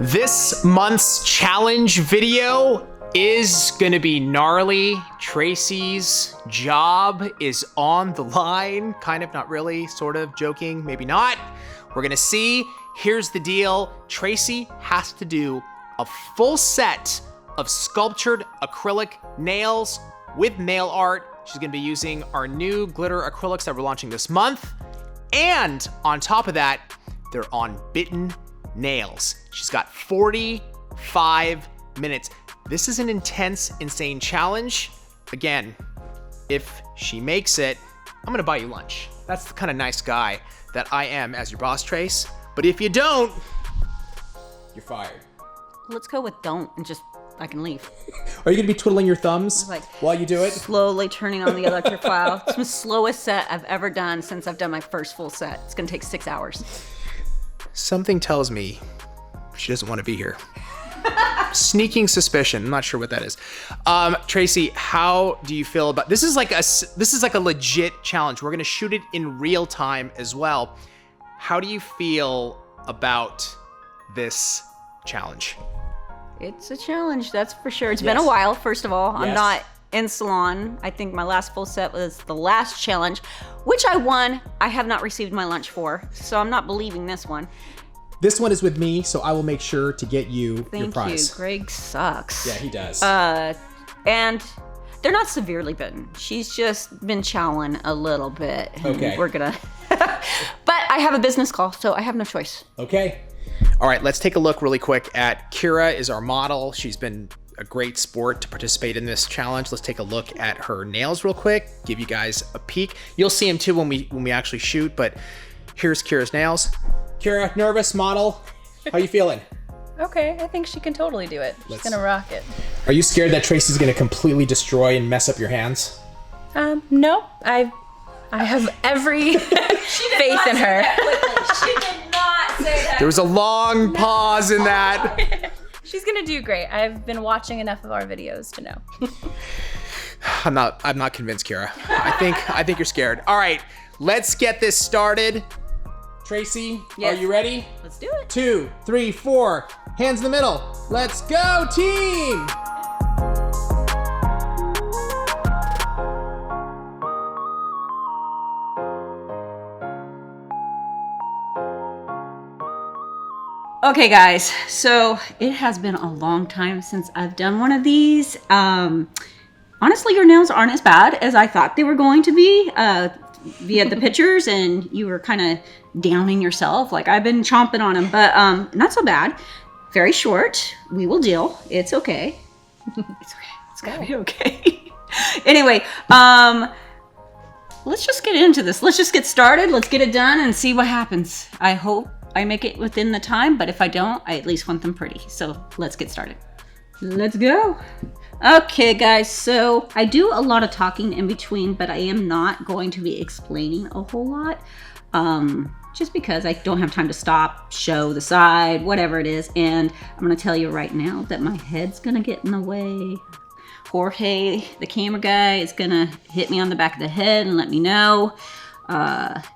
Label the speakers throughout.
Speaker 1: This month's challenge video is gonna be gnarly. Tracey's job is on the line. Kind of, not really, sort of, joking, maybe not. We're gonna see. Here's the deal. Tracey has to do a full set of sculptured acrylic nails with nail art. She's gonna be using our new glitter acrylics that we're launching this month. And on top of that, they're on Bitten nails. She's got 45 minutes. This is an intense, insane challenge. Again, if she makes it, I'm gonna buy you lunch. That's the kind of nice guy that I am as your boss, Trace. But if you don't, you're fired.
Speaker 2: Let's go with don't and just, I can leave.
Speaker 1: Are you gonna be twiddling your thumbs while you do it?
Speaker 2: Slowly turning on the electric file. It's the slowest set I've ever done since I've done my first full set. It's gonna take 6 hours.
Speaker 1: Something tells me she doesn't want to be here. Sneaking suspicion. I'm not sure what that is. Tracey, how do you feel about this? Is like a legit challenge. We're gonna shoot it in real time as well. How do you feel about this challenge?
Speaker 2: It's a challenge, that's for sure. It's been a while, first of all. I'm not in salon. I think my last full set was the last challenge, which I won. I have not received my lunch for, so I'm not believing this one.
Speaker 1: This one is with me, so I will make sure to get you your prize.
Speaker 2: Thank you. Greg sucks.
Speaker 1: Yeah, he does.
Speaker 2: And they're not severely bitten. She's just been chowing a little bit.
Speaker 1: Okay.
Speaker 2: We're gonna, but I have a business call, so I have no choice.
Speaker 1: Okay. All right, let's take a look really quick at Kira is our model. She's been a great sport to participate in this challenge. Let's take a look at her nails real quick, give you guys a peek. You'll see them too when we actually shoot, but here's Kira's nails. Kira, nervous model, how you feeling?
Speaker 3: Okay, I think she can totally do it. She's gonna rock it.
Speaker 1: Are you scared that Tracey's gonna completely destroy and mess up your hands?
Speaker 3: No, I have every faith in her.
Speaker 2: She did not say that.
Speaker 1: There was a long pause in that.
Speaker 3: She's gonna do great. I've been watching enough of our videos to know.
Speaker 1: I'm not convinced, Kira. I think you're scared. All right, let's get this started. Tracey,
Speaker 2: yes.
Speaker 1: Are you ready?
Speaker 2: Let's do it.
Speaker 1: 2, 3, 4, hands in the middle. Let's go, team!
Speaker 2: Okay guys, so it has been a long time since I've done one of these. Honestly, your nails aren't as bad as I thought they were going to be via the pictures, and you were kind of downing yourself. Like, I've been chomping on them, but not so bad. Very short. We will deal. It's okay. It's okay. It's gotta be okay. Anyway, let's just get into this. Let's just get started. Let's get it done and see what happens. I hope I make it within the time, but if I don't, I at least want them pretty. So let's get started. Let's go. Okay guys, so I do a lot of talking in between, but I am not going to be explaining a whole lot. Just because I don't have time to stop, show the side, whatever it is. And I'm gonna tell you right now that my head's gonna get in the way. Jorge, the camera guy, is gonna hit me on the back of the head and let me know.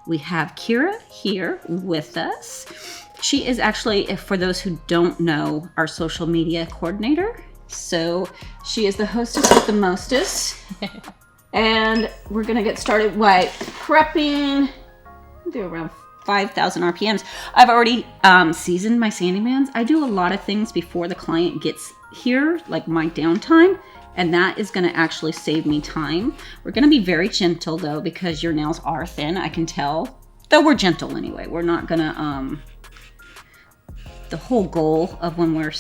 Speaker 2: We have Kira here with us. She is actually, for those who don't know, our social media coordinator. So she is the hostess with the mostest. And we're gonna get started by prepping. Do around 5,000 RPMs. I've already seasoned my sanding bands. I do a lot of things before the client gets here, like my downtime. And that is gonna actually save me time. We're gonna be very gentle though, because your nails are thin, I can tell. Though we're gentle anyway. We're not gonna, the whole goal of when we're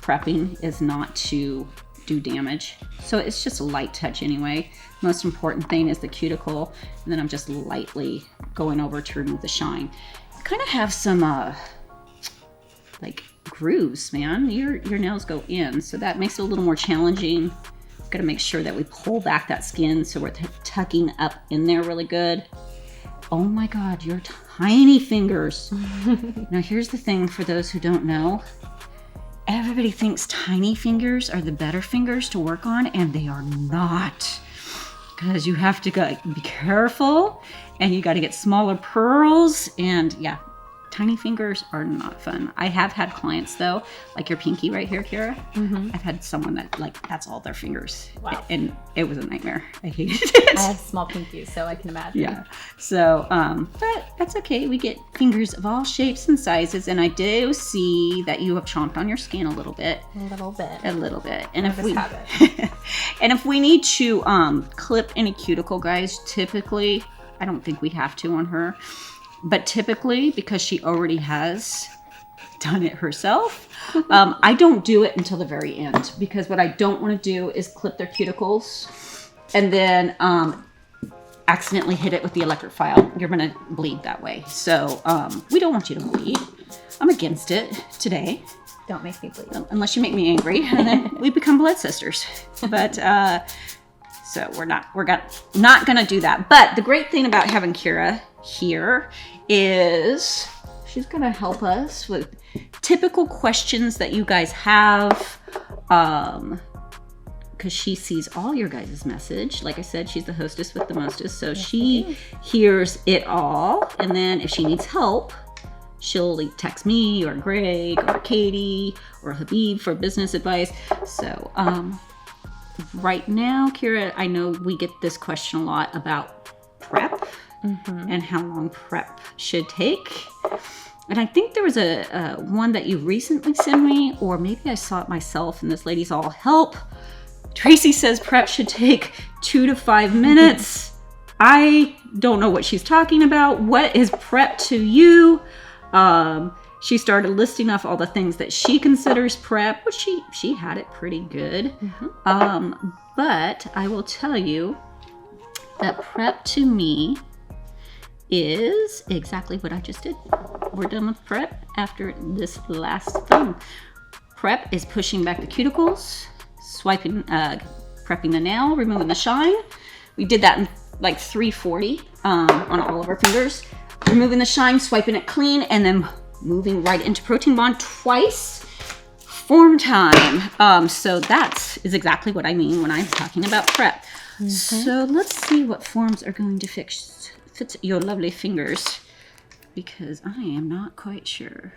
Speaker 2: prepping is not to do damage. So it's just a light touch anyway. Most important thing is the cuticle. And then I'm just lightly going over to remove the shine. You kind of have some, like, grooves, man. Your nails go in, so that makes it a little more challenging. Gotta make sure that we pull back that skin so we're tucking up in there really good. Oh my God, your tiny fingers. Now here's the thing for those who don't know. Everybody thinks tiny fingers are the better fingers to work on, and they are not. Because you have to be careful, and you got to get smaller pearls, and yeah, tiny fingers are not fun. I have had clients though, like your pinky right here, Kira. I've had someone that like that's all their fingers.
Speaker 3: Wow.
Speaker 2: And it was a nightmare. I hated it.
Speaker 3: I have small pinkies, so I can imagine.
Speaker 2: Yeah. So, but that's okay. We get fingers of all shapes and sizes, and I do see that you have chomped on your skin a little bit.
Speaker 3: A little bit.
Speaker 2: A little bit. And if
Speaker 3: Nervous
Speaker 2: we
Speaker 3: habit.
Speaker 2: and if we need to clip any cuticle, guys, typically I don't think we have to on her. But typically, because she already has done it herself, I don't do it until the very end. Because what I don't want to do is clip their cuticles and then accidentally hit it with the electric file. You're going to bleed that way. So we don't want you to bleed. I'm against it today.
Speaker 3: Don't make me bleed.
Speaker 2: Unless you make me angry, and then we become blood sisters. But so we're not going to do that. But the great thing about having Kira here is she's going to help us with typical questions that you guys have, because she sees all your guys' message. Like I said, she's the hostess with the mostest, so she hears it all. And then if she needs help, she'll text me or Greg or Katie or Habib for business advice. So right now, Kira, I know we get this question a lot about prep and how long prep should take. And I think there was a one that you recently sent me, or maybe I saw it myself, and this lady's all help. Tracey says prep should take 2 to 5 minutes. I don't know what she's talking about. What is prep to you? She started listing off all the things that she considers prep, which she had it pretty good. But I will tell you that prep to me is exactly what I just did. We're done with prep after this last thing. Prep is pushing back the cuticles, swiping, prepping the nail, removing the shine. We did that in like 340 on all of our fingers. Removing the shine, swiping it clean, and then moving right into protein bond twice. Form time. So that is exactly what I mean when I'm talking about prep. So let's see what forms are going to fit your lovely fingers, because I am not quite sure.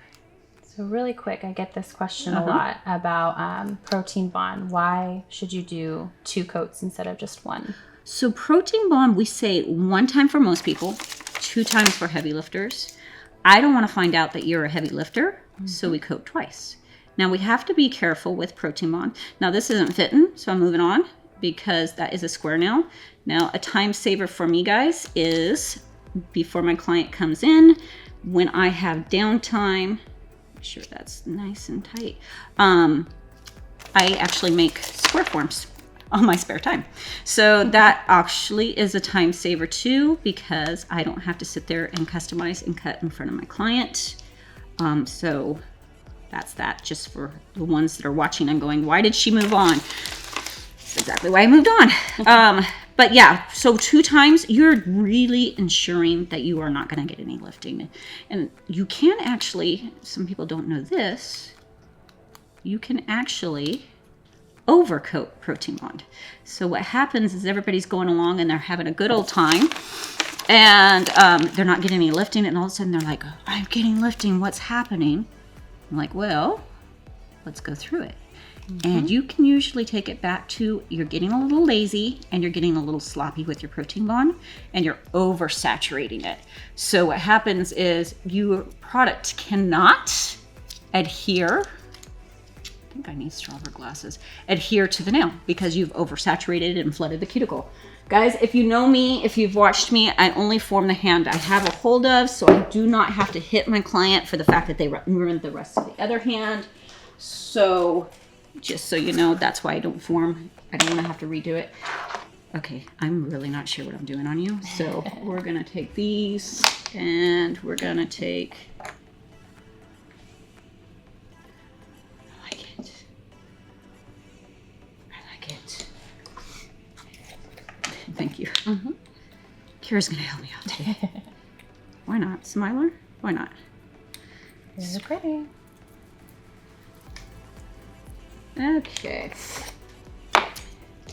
Speaker 3: So really quick, I get this question a lot about protein bond. Why should you do 2 coats instead of just 1?
Speaker 2: So protein bond, we say 1 time for most people, 2 times for heavy lifters. I don't want to find out that you're a heavy lifter, so we coat twice. Now we have to be careful with protein bond. Now this isn't fitting, so I'm moving on because that is a square nail. Now a time saver for me, guys, is before my client comes in, when I have downtime, make sure that's nice and tight. I actually make square forms on my spare time. So that actually is a time saver too, because I don't have to sit there and customize and cut in front of my client. So that's that, just for the ones that are watching and going, why did she move on? That's exactly why I moved on. But yeah, so 2 times, you're really ensuring that you are not going to get any lifting. And you can actually, some people don't know this, you can actually overcoat protein bond. So what happens is everybody's going along and they're having a good old time, and they're not getting any lifting, and all of a sudden they're like, I'm getting lifting, what's happening? I'm like, well, let's go through it. And you can usually take it back to you're getting a little lazy and you're getting a little sloppy with your protein bond and you're oversaturating it. So what happens is your product cannot adhere. I think I need stronger glasses. Adhere to the nail because you've oversaturated and flooded the cuticle. Guys, if you know me, if you've watched me, I only form the hand I have a hold of, so I do not have to hit my client for the fact that they ruined the rest of the other hand. So just so you know, that's why I don't form. I don't want to have to redo it. Okay, I'm really not sure what I'm doing on you. So we're going to take these and we're going to take... I like it. I like it. Thank you. Kira's going to help me out today. Why not? Smiler? Why not?
Speaker 3: This is pretty.
Speaker 2: Okay.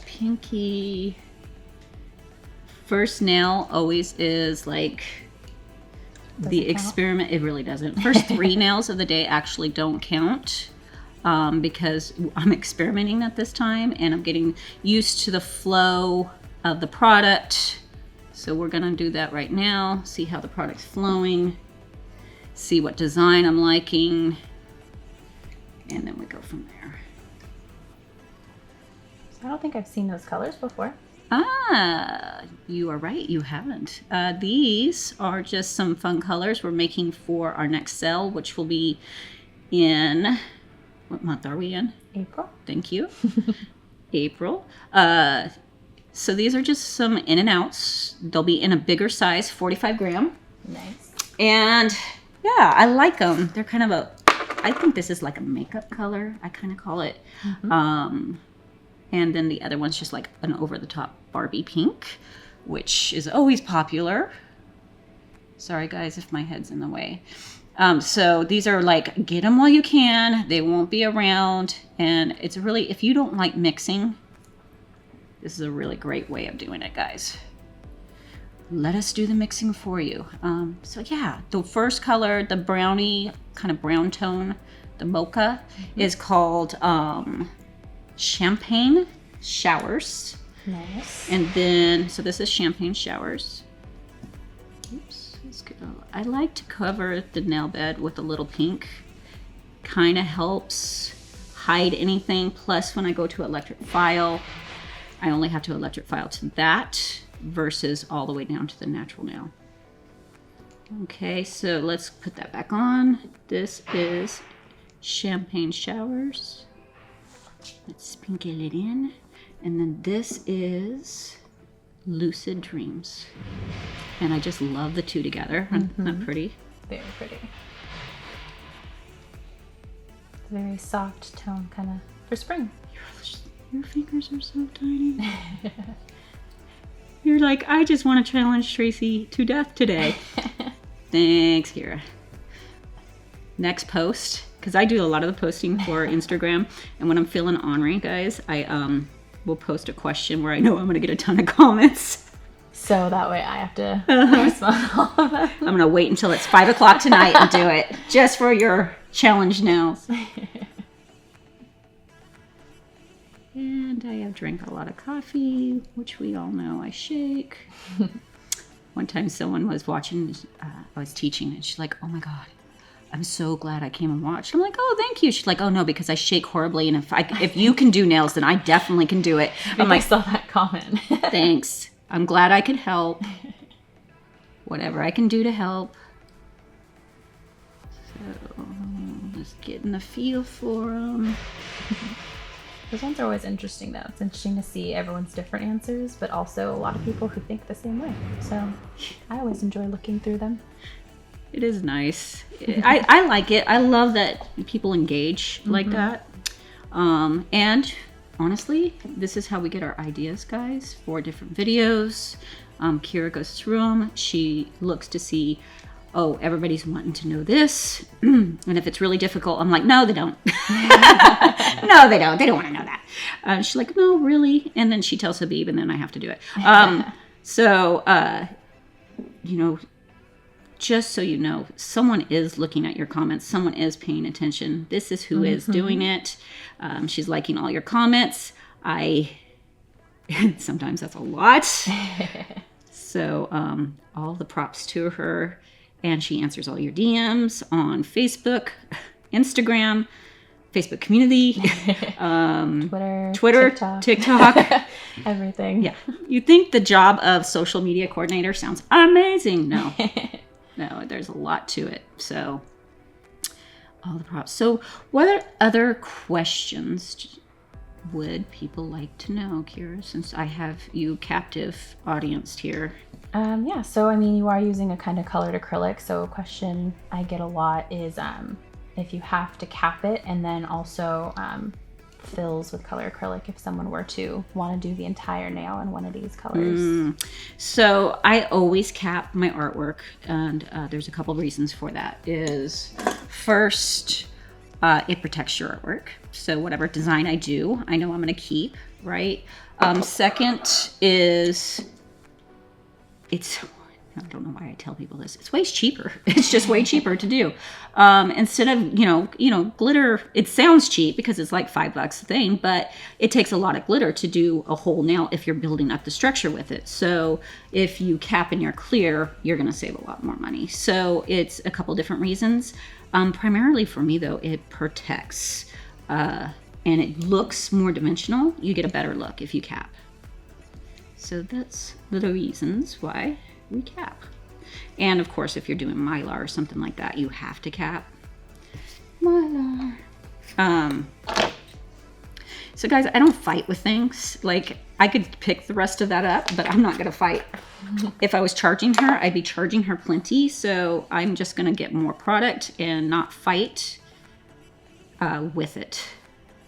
Speaker 2: Pinky. First nail always is like the experiment, it really doesn't. First 3 nails of the day actually don't count because I'm experimenting at this time and I'm getting used to the flow of the product. So we're gonna do that right now, see how the product's flowing, see what design I'm liking, and then we go from there.
Speaker 3: I don't think I've seen those colors before.
Speaker 2: Ah, you are right, you haven't. These are just some fun colors we're making for our next sale, which will be in, what month are we in?
Speaker 3: April.
Speaker 2: Thank you. April. So these are just some in and outs. They'll be in a bigger size, 45 gram.
Speaker 3: Nice.
Speaker 2: And yeah, I like them. They're kind of I think this is like a makeup color, I kind of call it. And then the other one's just like an over-the-top Barbie pink, which is always popular. Sorry guys if my head's in the way. So these are like, get them while you can. They won't be around. And it's really, if you don't like mixing, this is a really great way of doing it, guys. Let us do the mixing for you. So yeah, the first color, the brownie, kind of brown tone, the mocha, is called Champagne Showers.
Speaker 3: Nice.
Speaker 2: And then, so this is Champagne Showers. Oops, let's go. I like to cover the nail bed with a little pink. Kind of helps hide anything. Plus, when I go to electric file, I only have to electric file to that versus all the way down to the natural nail. Okay, so let's put that back on. This is Champagne Showers. Let's sprinkle it in. And then this is Lucid Dreams. And I just love the two together. Isn't that pretty?
Speaker 3: Very pretty. Very soft tone, kind of for spring.
Speaker 2: Your fingers are so tiny. You're like, I just want to challenge Tracey to death today. Thanks, Kira. Next post, because I do a lot of the posting for Instagram, and when I'm feeling ornery, guys, I will post a question where I know I'm going to get a ton of comments.
Speaker 3: So that way I have to respond to all of them.
Speaker 2: I'm going to wait until it's 5 o'clock tonight and do it, just for your challenge nails. And I have drank a lot of coffee, which we all know I shake. One time someone was watching, I was teaching, and she's like, oh my God, I'm so glad I came and watched. I'm like, oh, thank you. She's like, oh no, because I shake horribly, and if you can do nails, then I definitely can do it. I'm like,
Speaker 3: I saw that comment.
Speaker 2: Thanks. I'm glad I could help. Whatever I can do to help. So, just getting the feel for them.
Speaker 3: Those ones are always interesting, though. It's interesting to see everyone's different answers, but also a lot of people who think the same way. So I always enjoy looking through them.
Speaker 2: It is nice. I like it. I love that people engage like that. And honestly, this is how we get our ideas, guys, for different videos. Kira goes through them. She looks to see, oh, everybody's wanting to know this. And if it's really difficult, I'm like, no, they don't. No, they don't. They don't want to know that. She's like, no, really? And then she tells Habib, and then I have to do it. You know, just so you know, someone is looking at your comments. Someone is paying attention. This is who is doing it. She's liking all your comments. Sometimes that's a lot. So all the props to her. And she answers all your DMs on Facebook, Instagram, Facebook community, Twitter, TikTok.
Speaker 3: Everything.
Speaker 2: Yeah. You think the job of social media coordinator sounds amazing. No. No, there's a lot to it. So all the props. So what other questions would people like to know, Kira, since I have you captive audience here?
Speaker 3: Yeah, so I mean, you are using a kind of colored acrylic. So a question I get a lot is if you have to cap it, and then also fills with color acrylic if someone were to want to do the entire nail in one of these colors.
Speaker 2: So I always cap my artwork, and there's a couple reasons for that. Is first, it protects your artwork. So whatever design I do, I know I'm going to keep, right? Second is I don't know why I tell people this. It's way cheaper. It's just way cheaper to do. Instead of, glitter, it sounds cheap because it's like $5 a thing, but it takes a lot of glitter to do a whole nail if you're building up the structure with it. So if you cap and you're clear, you're going to save a lot more money. So it's a couple different reasons. Primarily for me, though, it protects and it looks more dimensional. You get a better look if you cap. So that's the reasons why we cap. And of course, if you're doing Mylar or something like that, you have to cap. Mylar. So guys, I don't fight with things. Like, I could pick the rest of that up, but I'm not gonna fight. If I was charging her, I'd be charging her plenty. So I'm just gonna get more product and not fight with it.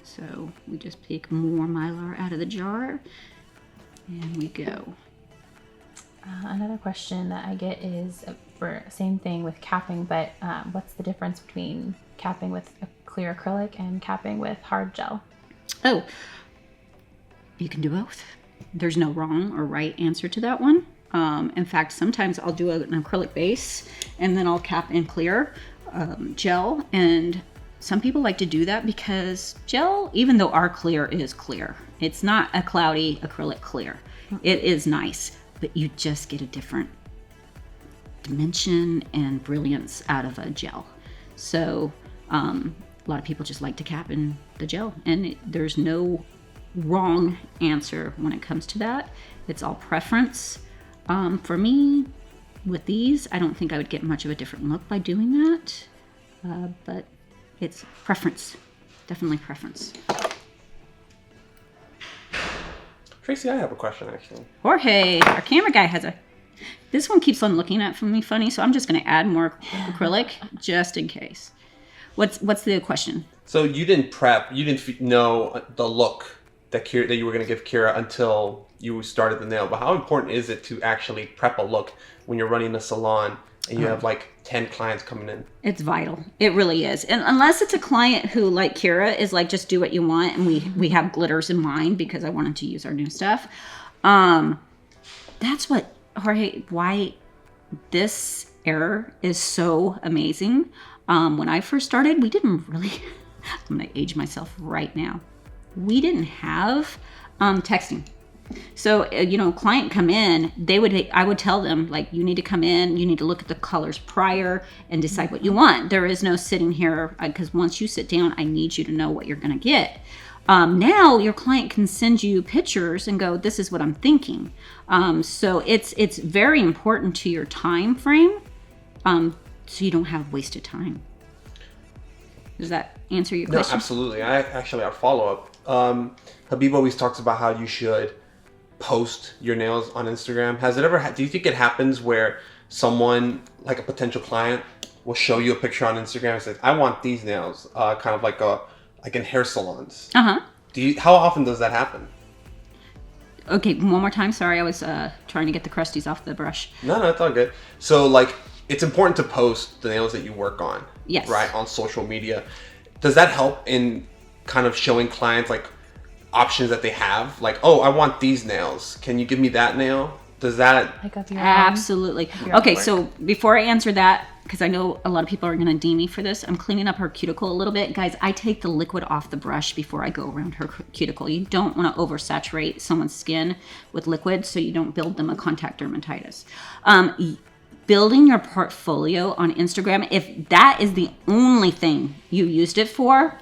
Speaker 2: So we just take more Mylar out of the jar and we go.
Speaker 3: Another question that I get is for same thing with capping, but what's the difference between capping with a clear acrylic and capping with hard gel?
Speaker 2: Oh, you can do both. There's no wrong or right answer to that one. In fact, sometimes I'll do an acrylic base and then I'll cap in clear gel. And some people like to do that because gel, even though our clear is clear, it's not a cloudy acrylic clear. It is nice, but you just get a different dimension and brilliance out of a gel. So a lot of people just like to cap in the gel, and there's no wrong answer when it comes to that. It's all preference. For me, with these, I don't think I would get much of a different look by doing that, but it's preference, definitely preference.
Speaker 4: Tracey, I have a question actually.
Speaker 2: Jorge, our camera guy, this one keeps on looking at me funny, so I'm just going to add more acrylic just in case. What's the question?
Speaker 4: So you didn't prep, you didn't know the look that you were going to give Kira until you started the nail. But how important is it to actually prep a look when you're running a salon and you have like 10 clients coming in?
Speaker 2: It's vital. It really is. And unless it's a client who, like Kira, is like, just do what you want, and we have glitters in mind because I wanted to use our new stuff. That's what, Jorge, why this era is so amazing. When I first started, we didn't really, I'm going to age myself right now. We didn't have texting. So, client come in, I would tell them, like, you need to come in, you need to look at the colors prior and decide what you want. There is no sitting here, because once you sit down, I need you to know what you're going to get. Now your client can send you pictures and go, this is what I'm thinking. So it's very important to your time frame, so you don't have wasted time. Does that answer your question?
Speaker 4: No, absolutely. Our follow-up. Habib always talks about how you should post your nails on Instagram. Do you think it happens where someone, like a potential client, will show you a picture on Instagram and says, I want these nails, kind of like in hair salons?
Speaker 2: Uh-huh.
Speaker 4: How often does that happen?
Speaker 2: Okay, one more time. Sorry, I was trying to get the crusties off the brush.
Speaker 4: No, it's all good. So, like, it's important to post the nails that you work on.
Speaker 2: Yes.
Speaker 4: Right, on social media. Does that help in kind of showing clients, like, options that they have? Like, oh, I want these nails. Can you give me that nail? Does that...
Speaker 3: Like up your
Speaker 2: Absolutely. Okay, so before I answer that, because I know a lot of people are going to deem me for this, I'm cleaning up her cuticle a little bit. Guys, I take the liquid off the brush before I go around her cuticle. You don't want to oversaturate someone's skin with liquid so you don't build them a contact dermatitis. Building your portfolio on Instagram, if that is the only thing you used it for,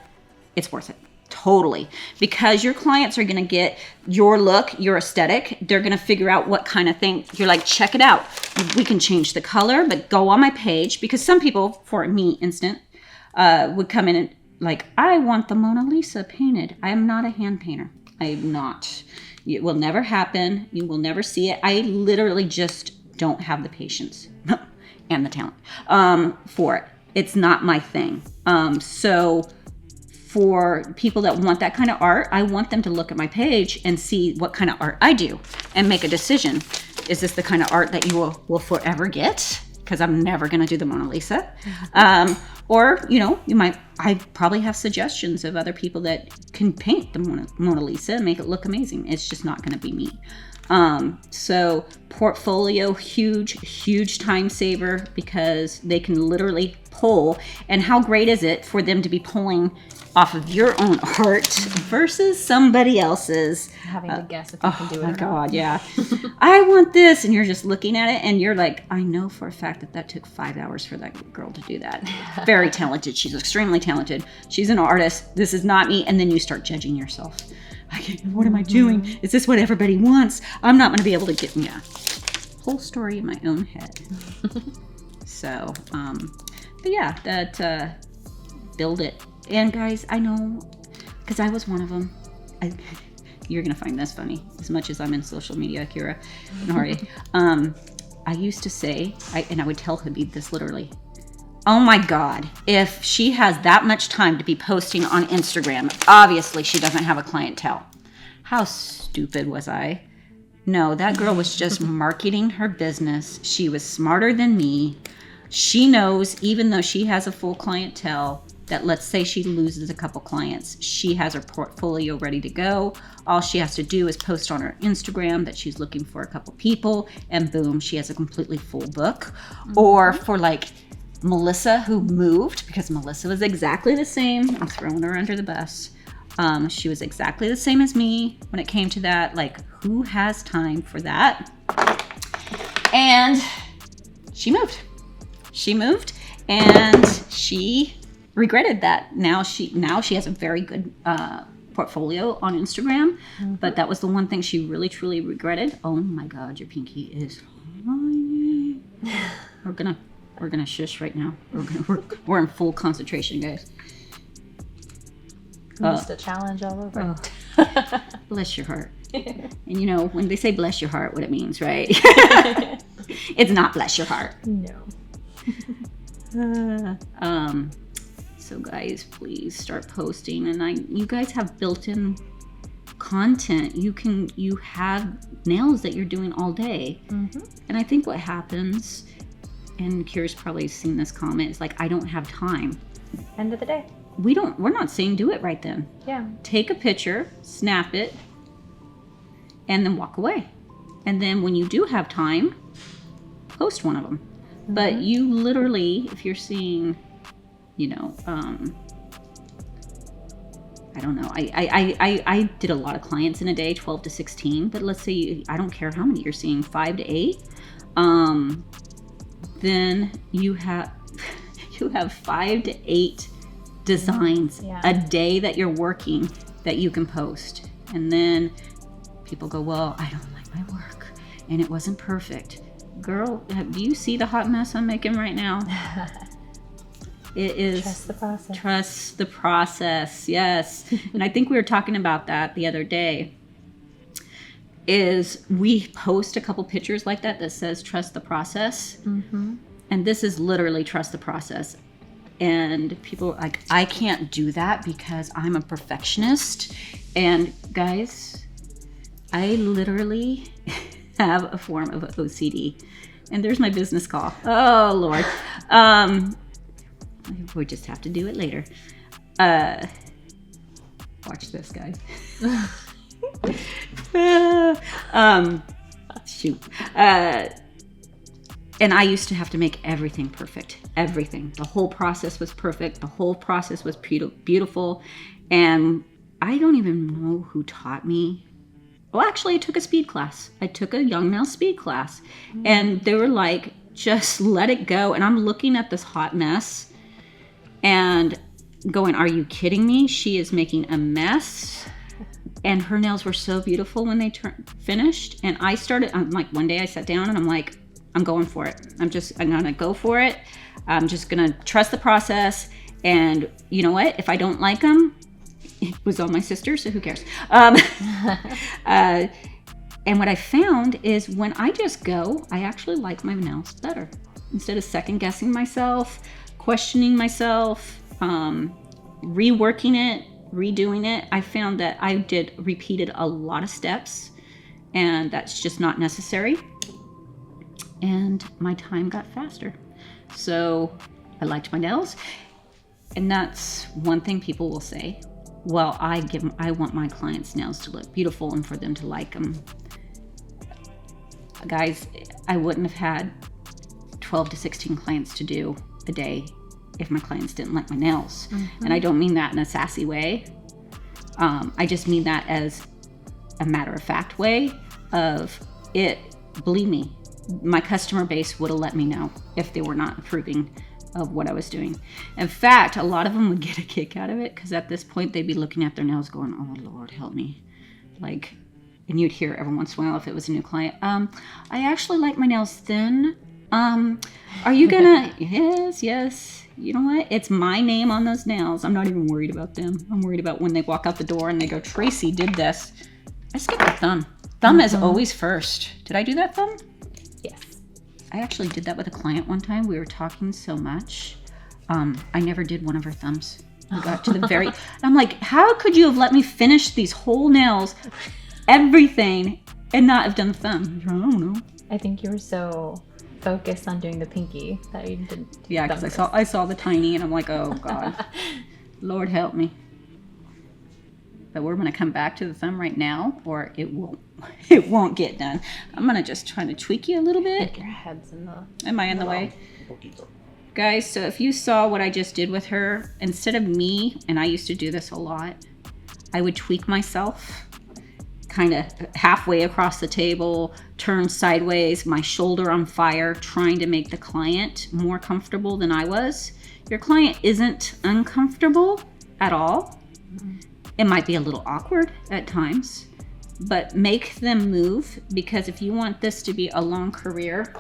Speaker 2: it's worth it. Totally. Because your clients are going to get your look, your aesthetic. They're going to figure out what kind of thing. You're like, check it out. We can change the color, but go on my page. Because some people, for me, would come in and like, I want the Mona Lisa painted. I am not a hand painter. I am not. It will never happen. You will never see it. I literally just don't have the patience and the talent for it. It's not my thing. So for people that want that kind of art, I want them to look at my page and see what kind of art I do and make a decision. Is this the kind of art that you will forever get? Because I'm never going to do the Mona Lisa. Or, I probably have suggestions of other people that can paint the Mona Lisa and make it look amazing. It's just not going to be me. So portfolio, huge time saver, because they can literally pull. And how great is it for them to be pulling off of your own art versus somebody else's?
Speaker 3: Having to guess if you can do it or
Speaker 2: Oh my
Speaker 3: not.
Speaker 2: God, yeah. I want this, and you're just looking at it, and you're like, I know for a fact that took 5 hours for that girl to do that. Very talented. She's extremely talented. She's an artist. This is not me. And then you start judging yourself. What am I doing? Is this what everybody wants? I'm not going to be able to get, whole story in my own head. So, but yeah, that, build it. And guys, I know, because I was one of them. You're going to find this funny, as much as I'm in social media, Kira and Hori. I used to say, and I would tell Habib this literally, oh my God, if she has that much time to be posting on Instagram, obviously she doesn't have a clientele. How stupid was I? No, that girl was just marketing her business. She was smarter than me. She knows, even though she has a full clientele, that let's say she loses a couple clients, she has her portfolio ready to go. All she has to do is post on her Instagram that she's looking for a couple people, and boom, she has a completely full book. Or for like Melissa, who moved, because Melissa was exactly the same. I'm throwing her under the bus. She was exactly the same as me when it came to that. Like, who has time for that? And she moved. And she regretted that. Now she has a very good portfolio on Instagram, but that was the one thing she really truly regretted. Oh my God, your pinky is flying. We're gonna shush right now. We're in full concentration, guys.
Speaker 3: Just a challenge all over.
Speaker 2: Bless your heart. And you know, when they say bless your heart, what it means, right? It's not bless your heart.
Speaker 3: No.
Speaker 2: So guys, please start posting. And you guys have built-in content. You have nails that you're doing all day. And I think what happens, and Kira's probably seen this comment, is like, I don't have time.
Speaker 3: End of the day.
Speaker 2: We're not saying do it right then.
Speaker 3: Yeah.
Speaker 2: Take a picture, snap it, and then walk away. And then when you do have time, post one of them. But you literally, if you're seeing, I don't know. I did a lot of clients in a day, 12 to 16. But let's say, I don't care how many you're seeing, 5 to 8. Then you have 5 to 8 designs a day that you're working that you can post. And then people go, well, I don't like my work and it wasn't perfect. Girl, do you see the hot mess I'm making right now? It is.
Speaker 3: Trust the process.
Speaker 2: Trust the process, yes. And I think we were talking about that the other day. Is we post a couple pictures like that says trust the process. And this is literally trust the process. And people are like, I can't do that because I'm a perfectionist. And guys, I literally have a form of OCD. And there's my business call. Oh, Lord. We just have to do it later. Watch this, guys. Shoot. And I used to have to make everything perfect. Everything. The whole process was perfect. The whole process was beautiful. And I don't even know who taught me. Well, actually, I took a speed class. I took a Young Nail speed class. And they were like, just let it go. And I'm looking at this hot mess and going, are you kidding me? She is making a mess. And her nails were so beautiful when they finished. And I'm like, one day I sat down and I'm like, I'm going for it. I'm gonna go for it. I'm just gonna trust the process. And you know what? If I don't like them, it was all my sister, so who cares? And what I found is when I just go, I actually like my nails better. Instead of second guessing myself, questioning myself, reworking it, redoing it, I found that I repeated a lot of steps, and that's just not necessary. And my time got faster. So I liked my nails. And that's one thing people will say. Well, I want my clients' nails to look beautiful and for them to like them. Guys, I wouldn't have had 12 to 16 clients to do a day if my clients didn't like my nails. And I don't mean that in a sassy way. I just mean that as a matter of fact way of it. Believe me, my customer base would have let me know if they were not approving of what I was doing. In fact, a lot of them would get a kick out of it because at this point they'd be looking at their nails going, oh Lord, help me. Like, and you'd hear every once in a while if it was a new client, I actually like my nails thin. Are you gonna, yes. You know what? It's my name on those nails. I'm not even worried about them. I'm worried about when they walk out the door and they go, Tracey did this. I skip the thumb. Thumb is always first. Did I do that thumb?
Speaker 3: Yes.
Speaker 2: I actually did that with a client one time. We were talking so much. I never did one of her thumbs. We got to the very, I'm like, how could you have let me finish these whole nails, everything, and not have done the thumb? I don't know.
Speaker 3: I think you were so focused on doing the pinky that you didn't.
Speaker 2: Yeah, because I saw the tiny, and I'm like, oh God, Lord help me. But we're gonna come back to the thumb right now, or it won't get done. I'm gonna just try to tweak you a little bit.
Speaker 3: Your head's in the.
Speaker 2: Am I in the way? Guys, so if you saw what I just did with her, instead of me, and I used to do this a lot, I would tweak myself kind of halfway across the table, turn sideways, my shoulder on fire, trying to make the client more comfortable than I was. Your client isn't uncomfortable at all. It might be a little awkward at times, but make them move, because if you want this to be a long career,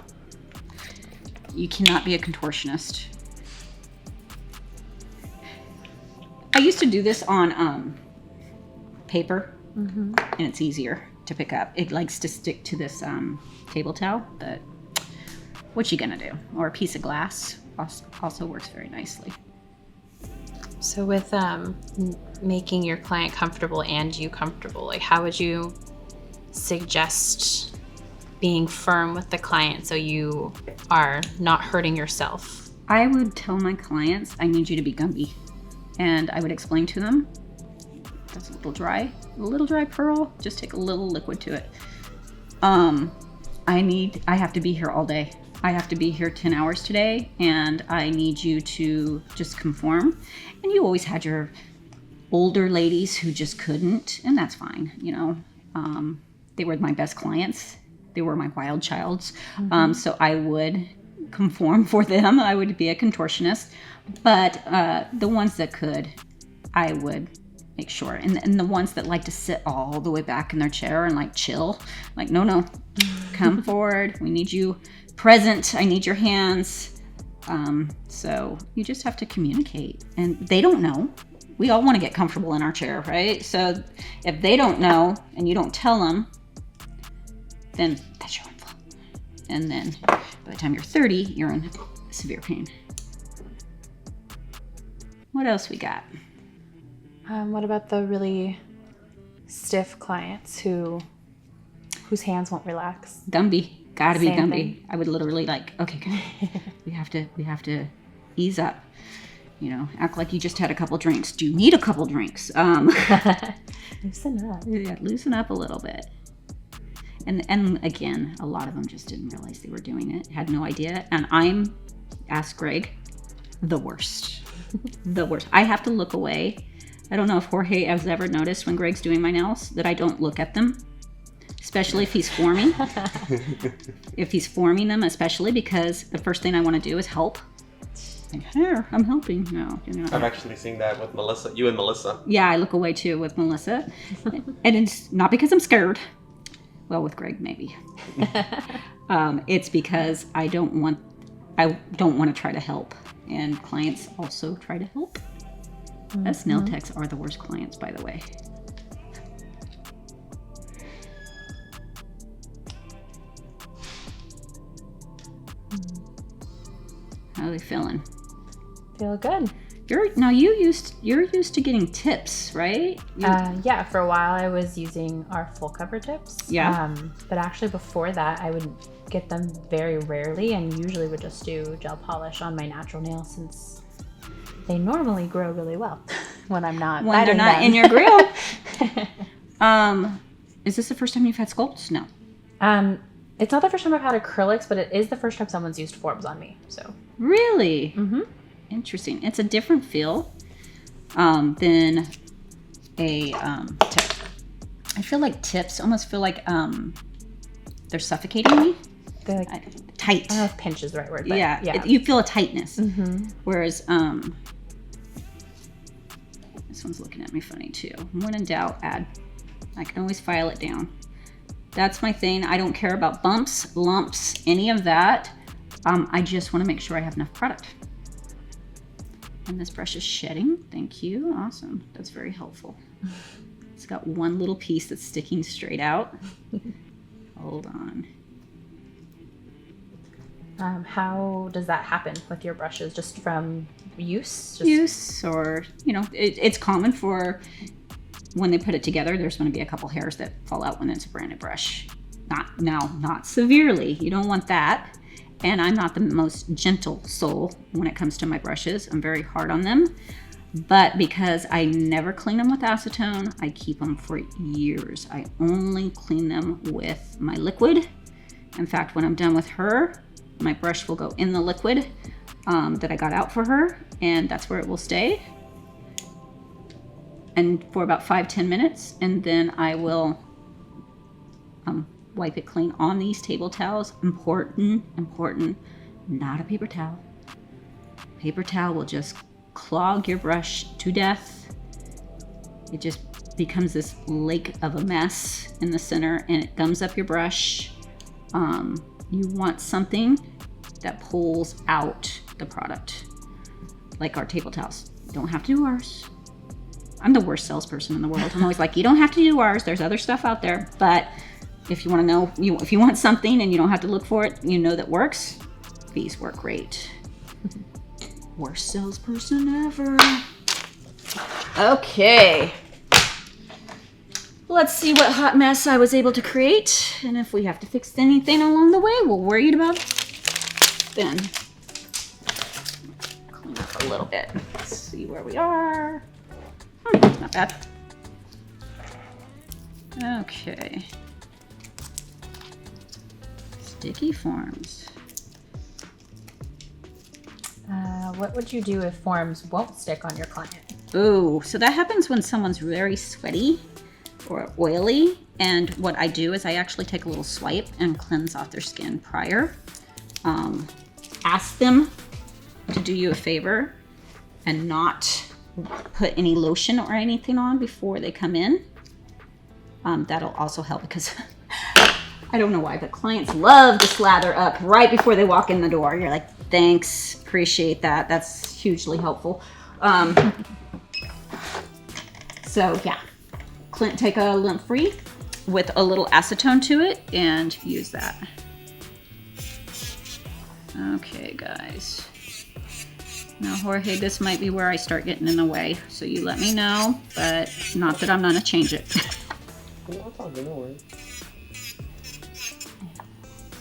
Speaker 2: you cannot be a contortionist. I used to do this on paper, and it's easier to pick up. It likes to stick to this table towel, but what you gonna do? Or a piece of glass also works very nicely.
Speaker 3: So with making your client comfortable and you comfortable, like how would you suggest being firm with the client so you are not hurting yourself?
Speaker 2: I would tell my clients, I need you to be Gumby. And I would explain to them, that's a little dry pearl, just take a little liquid to it. I have to be here all day. I have to be here 10 hours today, and I need you to just conform. And you always had your older ladies who just couldn't, and that's fine, you know. They were my best clients. They were my wild childs. So I would conform for them. I would be a contortionist. But the ones that could, I would make sure. And the ones that like to sit all the way back in their chair and like chill, like, no, come forward. We need you present. I need your hands. So you just have to communicate. And they don't know. We all want to get comfortable in our chair, right? So if they don't know and you don't tell them, then that's your own fault. And then by the time you're 30, you're in severe pain. What else we got?
Speaker 3: What about the really stiff clients whose hands won't relax?
Speaker 2: Gumby. Gotta be
Speaker 3: Same
Speaker 2: Gumby.
Speaker 3: thing.
Speaker 2: I would literally like, okay, good. we have to ease up. You know, act like you just had a couple drinks. Do you need a couple drinks?
Speaker 3: Loosen up.
Speaker 2: Yeah, loosen up a little bit. And again, a lot of them just didn't realize they were doing it, had no idea. And ask Greg, the worst. The worst. I have to look away. I don't know if Jorge has ever noticed when Greg's doing my nails that I don't look at them, especially if he's forming. If he's forming them, especially, because the first thing I want to do is help. Like, here, I'm helping. No, you know.
Speaker 4: I've actually seen that with Melissa. You and Melissa.
Speaker 2: Yeah, I look away too with Melissa. And it's not because I'm scared. Well, with Greg, maybe. It's because I don't want to try to help. And clients also try to help. Us nail techs are the worst clients, by the way. How are they feeling?
Speaker 3: Feel good.
Speaker 2: You're used to getting tips, right?
Speaker 3: Yeah, for a while I was using our full cover tips.
Speaker 2: Yeah.
Speaker 3: But actually before that I would get them very rarely and usually would just do gel polish on my natural nails since they normally grow really well when I'm not.
Speaker 2: When they're not in your grill. Is this the first time you've had sculpts? No.
Speaker 3: It's not the first time I've had acrylics, but it is the first time someone's used forms on me. So
Speaker 2: Really?
Speaker 3: Mm-hmm.
Speaker 2: Interesting. It's a different feel than a tip. I feel like tips almost feel like they're suffocating me.
Speaker 3: They're like,
Speaker 2: Tight.
Speaker 3: I don't know if pinch is the right word, but
Speaker 2: yeah. You feel a tightness.
Speaker 3: Mm-hmm.
Speaker 2: Whereas this one's looking at me funny too. When in doubt, add. I can always file it down. That's my thing. I don't care about bumps, lumps, any of that. I just want to make sure I have enough product. And this brush is shedding. Thank you. Awesome. That's very helpful. It's got one little piece that's sticking straight out. Hold on.
Speaker 3: How does that happen with your brushes? Just from use?
Speaker 2: Use, or, you know, it's common for when they put it together, there's going to be a couple hairs that fall out when it's a branded brush. Not severely. You don't want that. And I'm not the most gentle soul when it comes to my brushes. I'm very hard on them. But because I never clean them with acetone, I keep them for years. I only clean them with my liquid. In fact, when I'm done with her, my brush will go in the liquid that I got out for her, and that's where it will stay. And for about 5-10 minutes, and then I will wipe it clean on these table towels. Important, not a paper towel. Paper towel will just clog your brush to death. It just becomes this lake of a mess in the center, and it gums up your brush. You want something that pulls out the product, like our table towels. You don't have to do ours. I'm the worst salesperson in the world. I'm always like, you don't have to do ours. There's other stuff out there. But if you want to know, if you want something and you don't have to look for it, you know that works, these work great. Worst salesperson ever. Okay. Let's see what hot mess I was able to create. And if we have to fix anything along the way, we'll worry about then. Clean up a little bit. Let's see where we are. Not bad. Okay. Sticky forms.
Speaker 3: What would you do if forms won't stick on your client?
Speaker 2: Oh, so that happens when someone's very sweaty or oily. And what I do is I actually take a little swipe and cleanse off their skin prior. Ask them to do you a favor and not put any lotion or anything on before they come in. That'll also help because I don't know why, but clients love to slather up right before they walk in the door. You're like, thanks, appreciate that. That's hugely helpful. So yeah, take a lint free with a little acetone to it and use that. Okay, guys. Now, Jorge, this might be where I start getting in the way, so you let me know, but not that I'm gonna change it.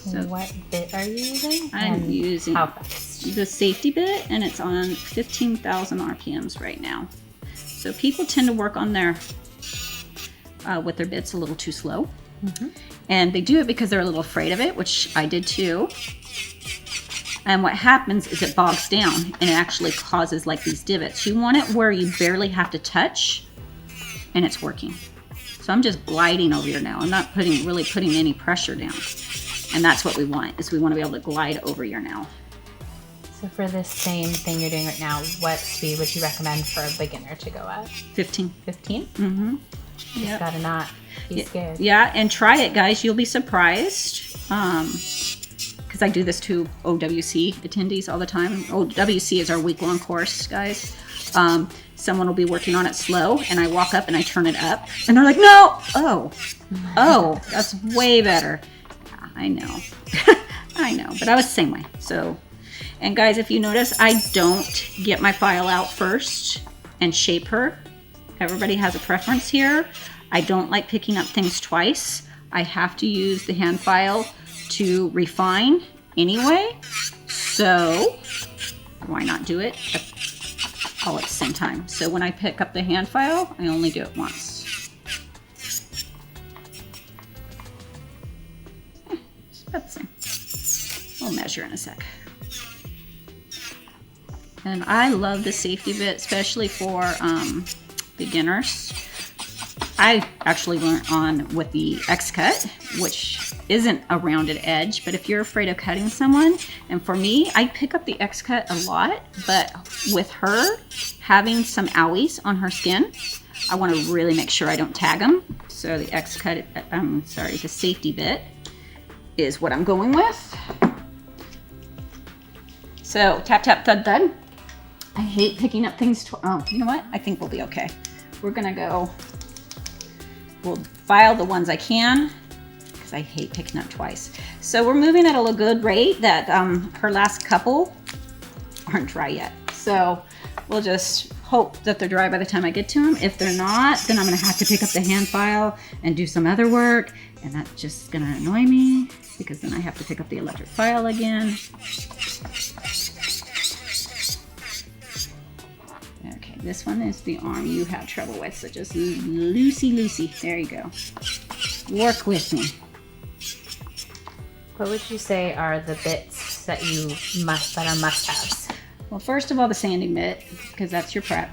Speaker 3: So what bit are you using?
Speaker 2: I'm using
Speaker 3: how fast?
Speaker 2: the safety bit, and it's on 15,000 RPMs right now. So people tend to work on their with their bits a little too slow. Mm-hmm. And they do it because they're a little afraid of it, which I did too. And what happens is it bogs down and it actually causes like these divots. You want it where you barely have to touch and it's working. So I'm just gliding over your nail. I'm not really putting any pressure down. And that's what we want, is we want to be able to glide over your nail.
Speaker 3: So for this same thing you're doing right now, what speed would you recommend for a beginner to go at?
Speaker 2: 15.
Speaker 3: 15?
Speaker 2: Mm-hmm.
Speaker 3: Just gotta not be scared.
Speaker 2: Yeah, and try it, guys. You'll be surprised. Because I do this to OWC attendees all the time. OWC is our week-long course, guys. Someone will be working on it slow, and I walk up and I turn it up, and they're like, no! Oh, that's way better. Yeah, I know. I know, but I was the same way. So, and guys, if you notice, I don't get my file out first and shape her. Everybody has a preference here. I don't like picking up things twice. I have to use the hand file to refine anyway. So why not do it all at the same time? So when I pick up the hand file, I only do it once. It's about measure in a sec. And I love the safety bit, especially for beginners. I actually learned on with the X-cut, which isn't a rounded edge, but if you're afraid of cutting someone, and for me, I pick up the X-cut a lot, but with her having some owies on her skin, I want to really make sure I don't tag them. So the X-cut, the safety bit is what I'm going with. So tap, tap, thud, thud. I hate picking up things. Oh, you know what? I think we'll be okay. We're gonna go, we'll file the ones I can, because I hate picking up twice. So we're moving at a good rate. That her last couple aren't dry yet. So we'll just hope that they're dry by the time I get to them. If they're not, then I'm gonna have to pick up the hand file and do some other work, and that's just gonna annoy me, because then I have to pick up the electric file again. Okay, this one is the arm you have trouble with, so just loosey. There you go. Work with me.
Speaker 3: What would you say are the bits that are must-haves?
Speaker 2: Well, first of all, the sanding bit, because that's your prep.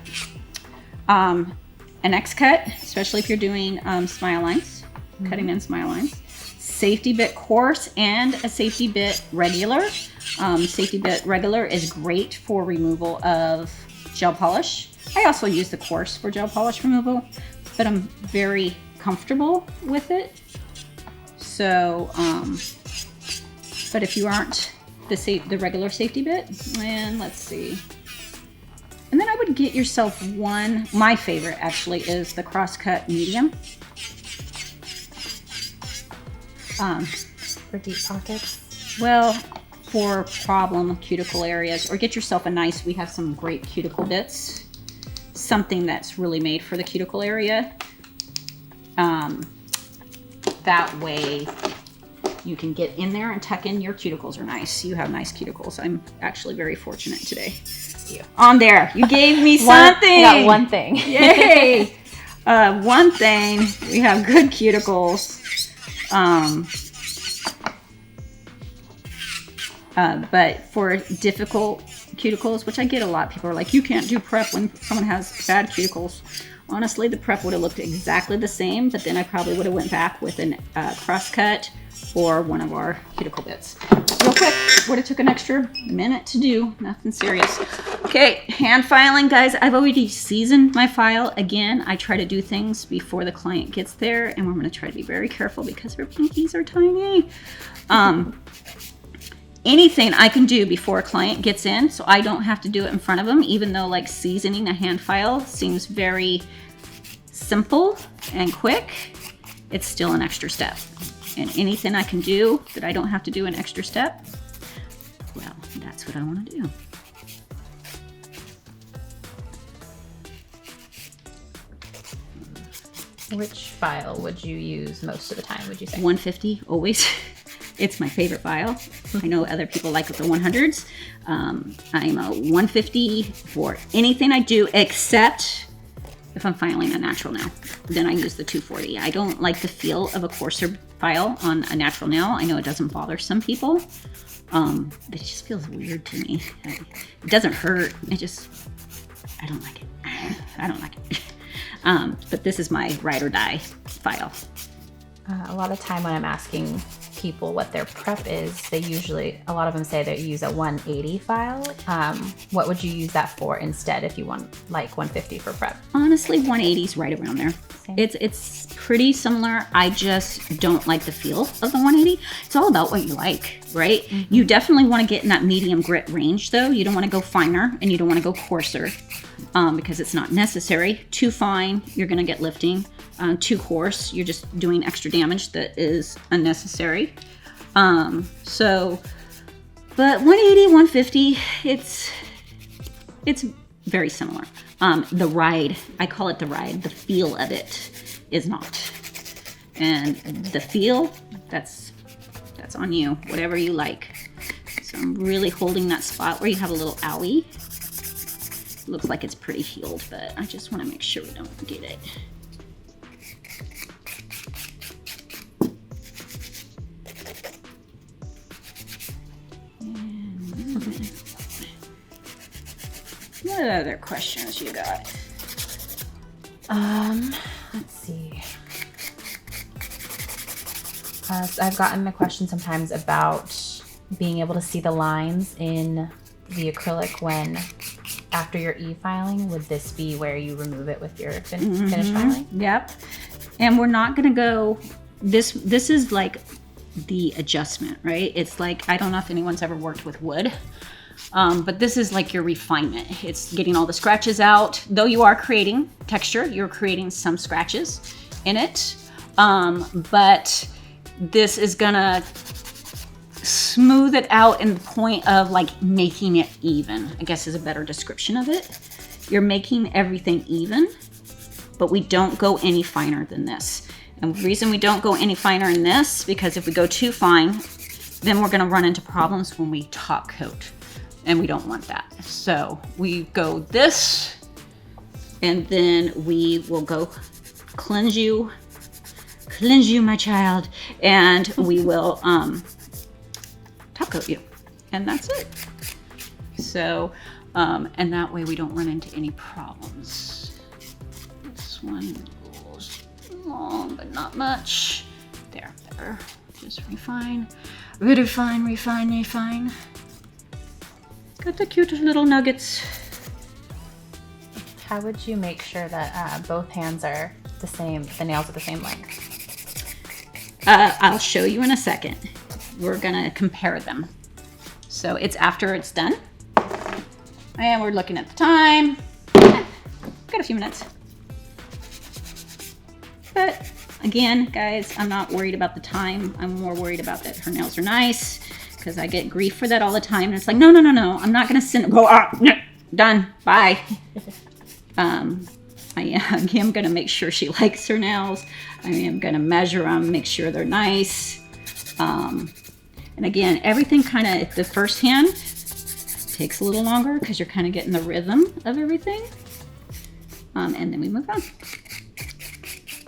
Speaker 2: An X-cut, especially if you're doing smile lines, cutting in smile lines. Safety bit coarse and a safety bit regular. Safety bit regular is great for removal of gel polish. I also use the coarse for gel polish removal, but I'm very comfortable with it. So, but if you aren't the regular safety bit, and let's see. And then I would get yourself one, my favorite actually is the crosscut medium.
Speaker 3: For deep pockets?
Speaker 2: Well, for problem cuticle areas, or get yourself a nice, we have some great cuticle bits. Something that's really made for the cuticle area. That way you can get in there and tuck in. Your cuticles are nice. You have nice cuticles. I'm actually very fortunate today.
Speaker 3: You.
Speaker 2: On there, you gave me something.
Speaker 3: I got one thing.
Speaker 2: Yay! One thing, we have good cuticles. But for difficult cuticles, which I get a lot, people are like, you can't do prep when someone has bad cuticles. Honestly, the prep would have looked exactly the same, but then I probably would have went back with a crosscut or one of our cuticle bits. Real quick, would have took an extra minute to do, nothing serious. Okay, hand filing, guys. I've already seasoned my file. Again, I try to do things before the client gets there, and we're gonna try to be very careful because her pinkies are tiny. Anything I can do before a client gets in, so I don't have to do it in front of them, even though like seasoning a hand file seems very simple and quick, it's still an extra step. And anything I can do that I don't have to do an extra step, well, that's what I want to do.
Speaker 3: Which file would you use most of the time, would you say?
Speaker 2: 150, always. It's my favorite file. I know other people like the 100s. I'm a 150 for anything I do, except if I'm filing a natural nail. Then I use the 240. I don't like the feel of a coarser file on a natural nail. I know it doesn't bother some people, but it just feels weird to me. It doesn't hurt. I don't like it. I don't like it. But this is my ride or die file.
Speaker 3: A lot of time when I'm asking people what their prep is, a lot of them say they use a 180 file. What would you use that for instead if you want like 150 for prep?
Speaker 2: Honestly, 180 is right around there.
Speaker 3: Same.
Speaker 2: It's pretty similar. I just don't like the feel of the 180. It's all about what you like, right? Mm-hmm. You definitely want to get in that medium grit range though. You don't want to go finer and you don't want to go coarser because it's not necessary. Too fine, you're going to get lifting. Too coarse, you're just doing extra damage that is unnecessary. But 180, 150, it's very similar. The ride, I call it the ride, the feel of it is not. And the feel, that's on you, whatever you like. So I'm really holding that spot where you have a little owie. Looks like it's pretty healed, but I just want to make sure we don't get it. What other questions you got?
Speaker 3: Let's see. So I've gotten a question sometimes about being able to see the lines in the acrylic when after your e-filing. Would this be where you remove it with your finish filing?
Speaker 2: Yep. And we're not gonna go, this is like the adjustment, right? It's like, I don't know if anyone's ever worked with wood, but this is like your refinement. It's getting all the scratches out. Though you are creating texture, you're creating some scratches in it. But this is gonna smooth it out in the point of like making it even, I guess is a better description of it. You're making everything even, but we don't go any finer than this. And the reason we don't go any finer in this, because if we go too fine, then we're gonna run into problems when we top coat, and we don't want that. So we go this, and then we will go cleanse you, my child, and we will top coat you, and that's it. So, and that way we don't run into any problems. This one goes long, but not much. There. Just refine. Got the cute little nuggets.
Speaker 3: How would you make sure that both hands are the same, the nails are the same length?
Speaker 2: I'll show you in a second. We're gonna compare them. So it's after it's done. And we're looking at the time. Got a few minutes. But again, guys, I'm not worried about the time. I'm more worried about that her nails are nice, because I get grief for that all the time. And it's like, no. I'm not gonna go, done, bye. I am gonna make sure she likes her nails. I am gonna measure them, make sure they're nice. And again, everything kind of, the first hand takes a little longer because you're kind of getting the rhythm of everything. And then we move on.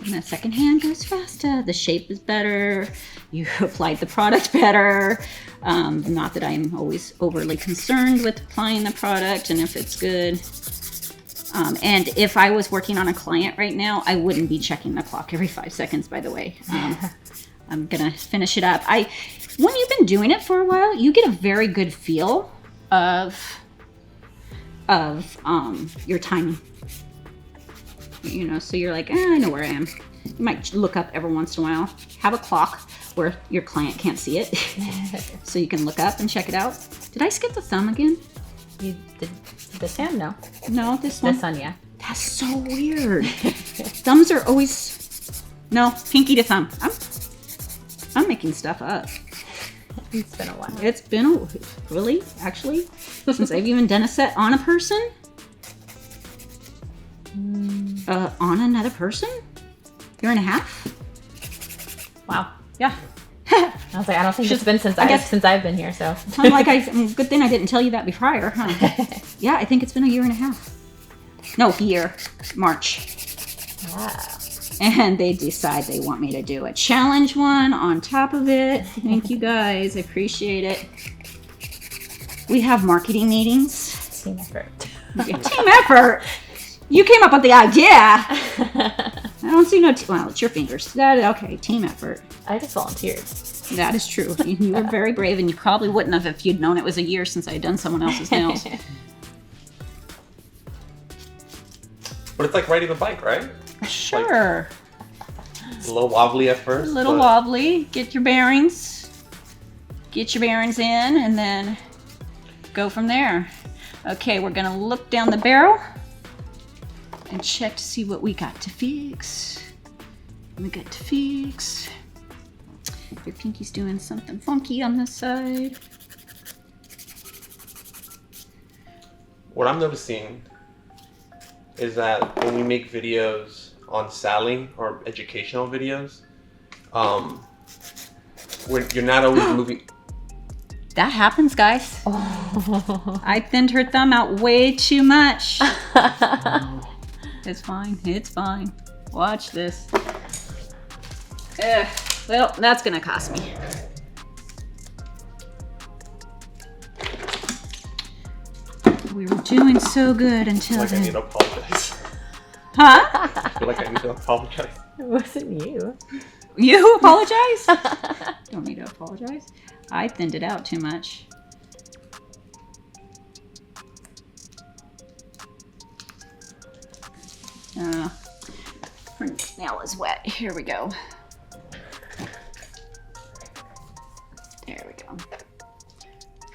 Speaker 2: And the second hand goes faster. The shape is better. You applied the product better. Not that I'm always overly concerned with applying the product and if it's good. And if I was working on a client right now, I wouldn't be checking the clock every 5 seconds, by the way. I'm gonna finish it up. When you've been doing it for a while, you get a very good feel of your timing. You know, so you're like, I know where I am. You might look up every once in a while. Have a clock where your client can't see it, so you can look up and check it out. Did I skip the thumb again?
Speaker 3: You did this hand?
Speaker 2: No, this one.
Speaker 3: This one, yeah.
Speaker 2: That's so weird. Thumbs are always, no, pinky to thumb. I'm making stuff up.
Speaker 3: It's been a while.
Speaker 2: It's been really, actually, since I've even done a set on a person. On another person? Year and a half?
Speaker 3: Wow.
Speaker 2: Yeah.
Speaker 3: I was like, I don't think it's been since I've been here, so.
Speaker 2: I'm like, good thing I didn't tell you that prior, huh? Yeah, I think it's been a year and a half. No, March.
Speaker 3: Wow.
Speaker 2: And they decide they want me to do a challenge one on top of it. Thank you guys, I appreciate it. We have marketing meetings.
Speaker 3: Team effort.
Speaker 2: Team effort? You came up with the idea. I don't see no, well, it's your fingers. Okay, team effort.
Speaker 3: I just volunteered.
Speaker 2: That is true. You were very brave, and you probably wouldn't have if you'd known it was a year since I had done someone else's nails.
Speaker 4: But it's like riding a bike, right?
Speaker 2: Sure.
Speaker 4: Like, a little wobbly at first.
Speaker 2: A little wobbly. Get your bearings. Get your bearings in, and then go from there. Okay, we're gonna look down the barrel and check to see what we got to fix. Your pinky's doing something funky on this side.
Speaker 4: What I'm noticing is that when we make videos on Sally or educational videos, you're not always moving.
Speaker 2: That happens, guys. Oh. I thinned her thumb out way too much. It's fine. It's fine. Watch this. Well, that's gonna cost me. We were doing so good until
Speaker 4: Like I need to apologize.
Speaker 2: Huh?
Speaker 4: I feel like I need to apologize.
Speaker 3: It wasn't you.
Speaker 2: You apologize? Don't need to apologize. I thinned it out too much. Her nail is wet. Here we go. There we go.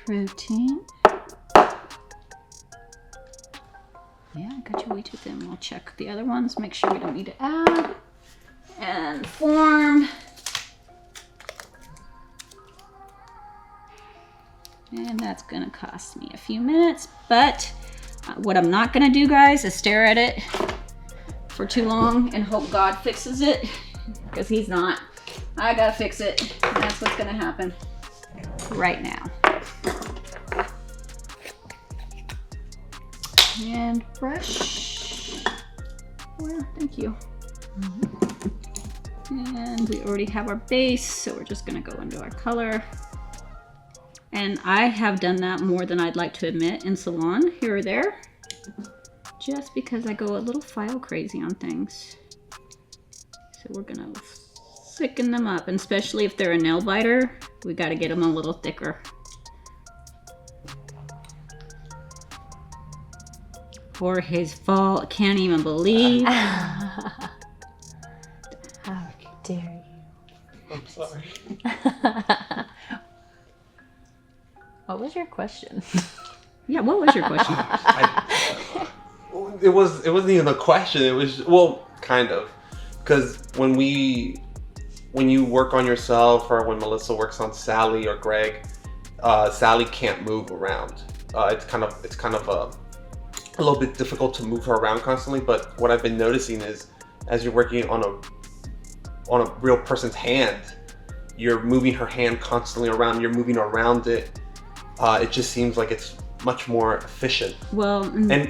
Speaker 2: Protein. Yeah, I got you way too thin. We'll check the other ones, make sure we don't need to add. And form. And that's gonna cost me a few minutes, but what I'm not gonna do, guys, is stare at it for too long and hope God fixes it, because he's not. I gotta fix it. And that's what's gonna happen right now. And brush. Well, thank you. And we already have our base, so we're just gonna go into our color. And I have done that more than I'd like to admit in salon, here or there, just because I go a little file crazy on things. So we're gonna thicken them up, and especially if they're a nail biter, we gotta get them a little thicker. Jorge's fault, can't even believe.
Speaker 3: How dare you?
Speaker 4: I'm sorry.
Speaker 3: What was your question?
Speaker 2: Yeah, what was your question?
Speaker 4: It wasn't even a question. It was, well, kind of, because when you work on yourself, or when Melissa works on Sally or Greg, Sally can't move around. It's kind of a little bit difficult to move her around constantly. But what I've been noticing is, as you're working on a real person's hand, you're moving her hand constantly around. You're moving around it. It just seems like it's much more efficient.
Speaker 2: Well,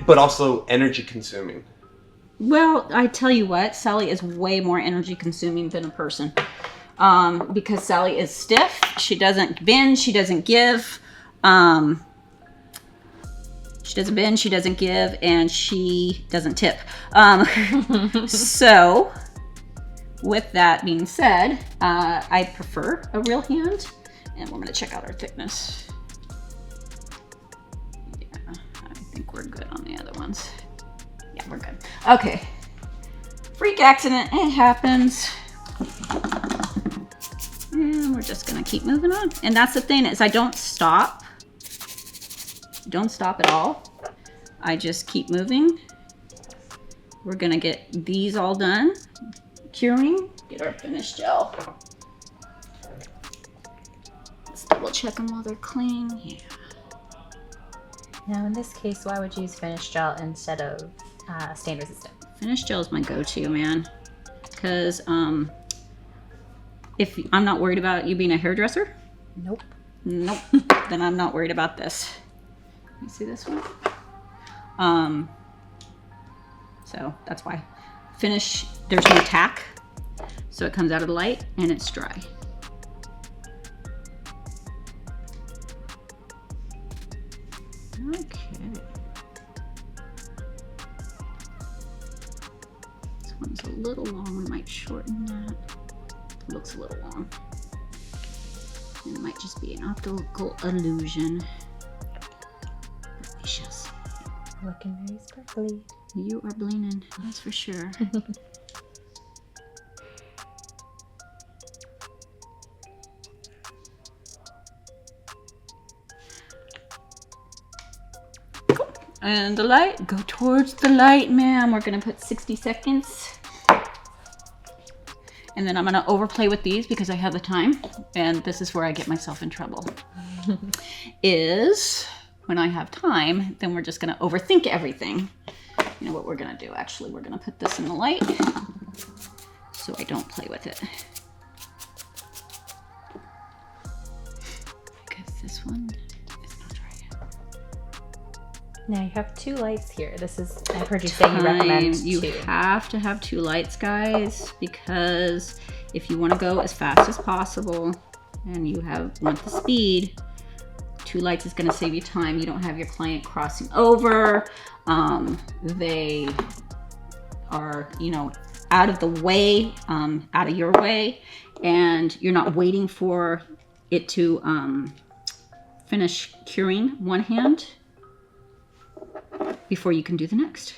Speaker 4: but also energy consuming.
Speaker 2: Well, I tell you what, Sally is way more energy consuming than a person. Because Sally is stiff, she doesn't bend, she doesn't give. She doesn't bend, she doesn't give, and she doesn't tip. So, with that being said, I prefer a real hand, and we're gonna check out our thickness. Yeah, I think we're good on the other ones. Yeah, we're good. Okay. Freak accident, it happens. And we're just gonna keep moving on. And that's the thing, is I don't stop. Don't stop at all. I just keep moving. We're gonna get these all done. Curing, get our finished gel. Let's double check them while they're clean. Yeah.
Speaker 3: Now in this case, why would you use finished gel instead of stain resistant?
Speaker 2: Finished gel is my go-to, man. Because if I'm not worried about you being a hairdresser,
Speaker 3: Nope.
Speaker 2: nope, then I'm not worried about this. You see this one? So that's why. Finish, there's no tack, so it comes out of the light and it's dry. Okay. This one's a little long, we might shorten that. It looks a little long. And it might just be an optical illusion. Delicious.
Speaker 3: Looking very sparkly.
Speaker 2: You are blinging, that's for sure. And the light, go towards the light, ma'am. We're gonna put 60 seconds. And then I'm gonna overplay with these because I have the time. And this is where I get myself in trouble. Is when I have time, then we're just gonna overthink everything. You know what we're gonna do? Actually, we're gonna put this in the light so I don't play with it. Because this one is not dry yet.
Speaker 3: Now you have 2 lights here. This is, I've heard you say you recommend 2.
Speaker 2: You have to have 2 lights, guys, because if you want to go as fast as possible and you want the speed, 2 lights is going to save you time. You don't have your client crossing over. They are, you know, out of the way, out of your way, and you're not waiting for it to finish curing one hand before you can do the next.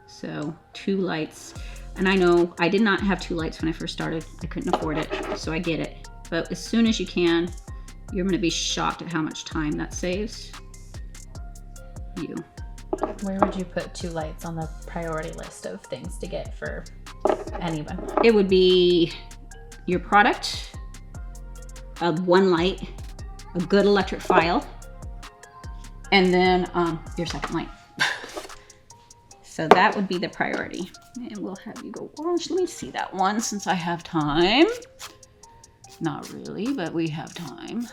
Speaker 2: So 2 lights. And I know I did not have 2 lights when I first started. I couldn't afford it, so I get it. But as soon as you can, you're going to be shocked at how much time that saves you.
Speaker 3: Where would you put 2 lights on the priority list of things to get for anyone?
Speaker 2: It would be your product, 1 light, a good electric file, and then your second light. So that would be the priority. And we'll have you go wash. Let me see that one since I have time. Not really, but we have time.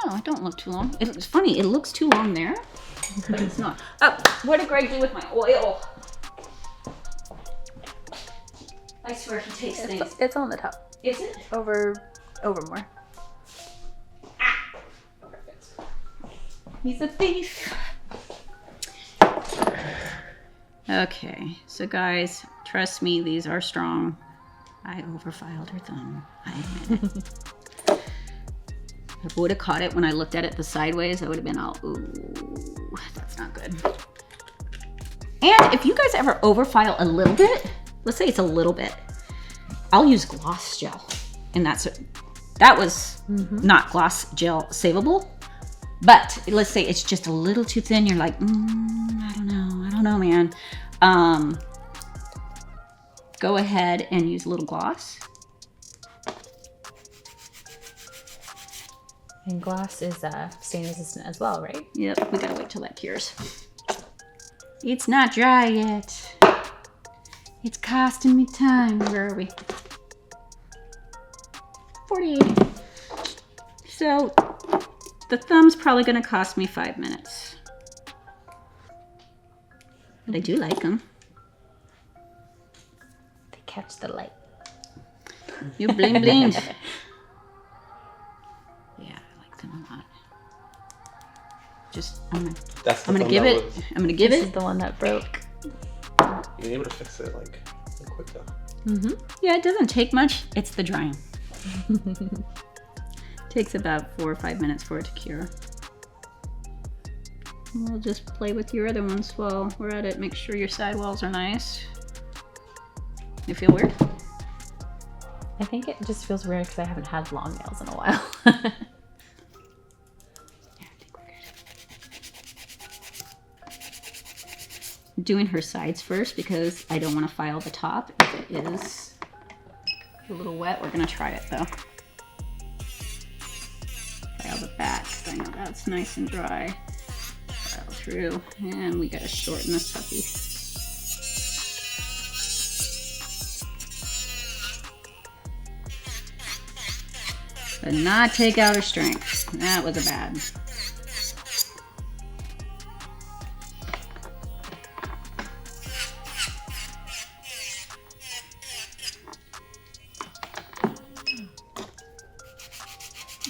Speaker 2: Oh, it don't look too long. It's funny, it looks too long there, but it's not. Oh, what did Greg do with my oil? I swear he takes things.
Speaker 3: It's on the top.
Speaker 2: Is it?
Speaker 3: Over more.
Speaker 2: Ah! Perfect. He's a thief. Okay, so guys, trust me, these are strong. I overfiled her thumb. I admit it. If I would have caught it when I looked at it the sideways, I would have been all, ooh, that's not good. And if you guys ever overfile a little bit, let's say it's a little bit, I'll use gloss gel. And that was not gloss gel savable. But let's say it's just a little too thin. You're like, I don't know, man. Go ahead and use a little gloss.
Speaker 3: And gloss is stain resistant as well, right?
Speaker 2: Yep, we gotta wait till that cures. It's not dry yet. It's costing me time. Where are we? 48. So the thumb's probably gonna cost me 5 minutes. But I do like them.
Speaker 3: They catch the light.
Speaker 2: You bling bling. Yeah, I like them a lot. Just I'm gonna give it.
Speaker 3: This is the one that broke.
Speaker 4: You're able to fix it like quick though.
Speaker 2: Mm-hmm. Yeah, it doesn't take much. It's the drying. Takes about 4 or 5 minutes for it to cure. We'll just play with your other ones while we're at it. Make sure your sidewalls are nice. You feel weird?
Speaker 3: I think it just feels weird because I haven't had long nails in a while.
Speaker 2: Yeah, I think we're good. Doing her sides first because I don't want to file the top. If it is a little wet, we're going to try it though. File the back because I know that's nice and dry. File through, and we got to shorten this puppy. But not take out her strength. That was a bad.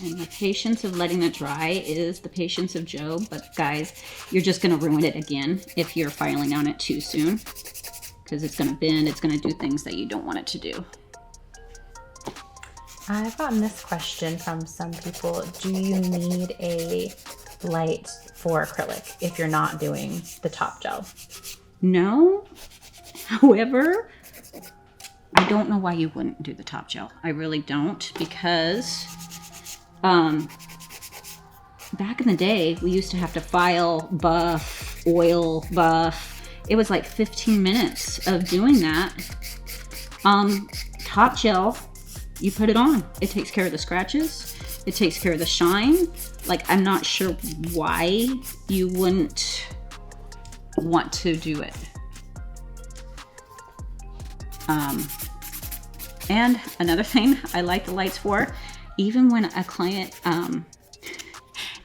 Speaker 2: And the patience of letting it dry is the patience of Job. But guys, you're just going to ruin it again if you're filing on it too soon. Because it's going to bend, it's going to do things that you don't want it to do.
Speaker 3: I've gotten this question from some people. Do you need a light for acrylic if you're not doing the top gel?
Speaker 2: No. However, I don't know why you wouldn't do the top gel. I really don't, because back in the day, we used to have to file, buff, oil, buff. It was like 15 minutes of doing that. Top gel, you put it on. It takes care of the scratches. It takes care of the shine. Like, I'm not sure why you wouldn't want to do it. And another thing I like the lights for, even when a client,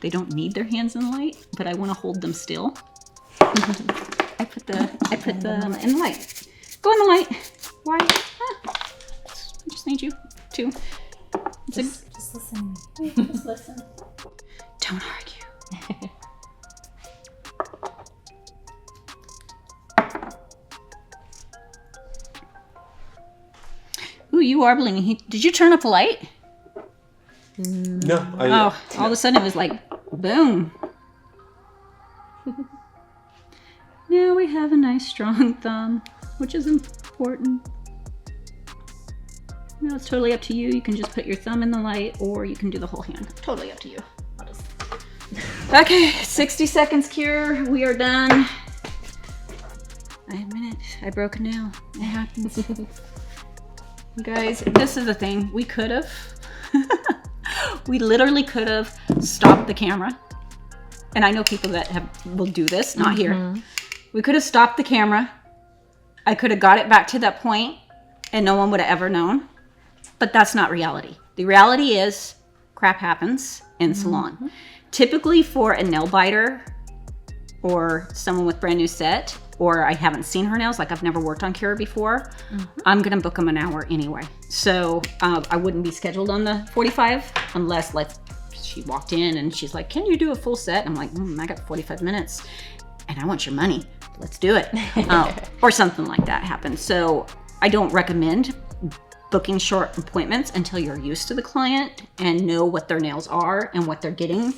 Speaker 2: they don't need their hands in the light, but I want to hold them still. I put them in the light. Go in the light. Why? I just need you to.
Speaker 3: Just listen.
Speaker 2: Just listen. Ooh, you are blinking. Did you turn up the light?
Speaker 4: No.
Speaker 2: All of a sudden it was like, boom. Now we have a nice strong thumb, which is important. Now it's totally up to you. You can just put your thumb in the light or you can do the whole hand. Totally up to you. Okay, 60 seconds cure. We are done. I admit it. I broke a nail. It happens. Guys, this is the thing. We could have. We literally could have stopped the camera. And I know people that will do this, not here. We could have stopped the camera. I could have got it back to that point and no one would have ever known. But that's not reality. The reality is crap happens in salon. Typically for a nail biter or someone with brand new set, or I haven't seen her nails, like I've never worked on Kira before, I'm gonna book them an hour anyway. So I wouldn't be scheduled on the 45 unless like she walked in and she's like, can you do a full set? I'm like, I got 45 minutes and I want your money. Let's do it. Or something like that happens. So I don't recommend booking short appointments until you're used to the client and know what their nails are and what they're getting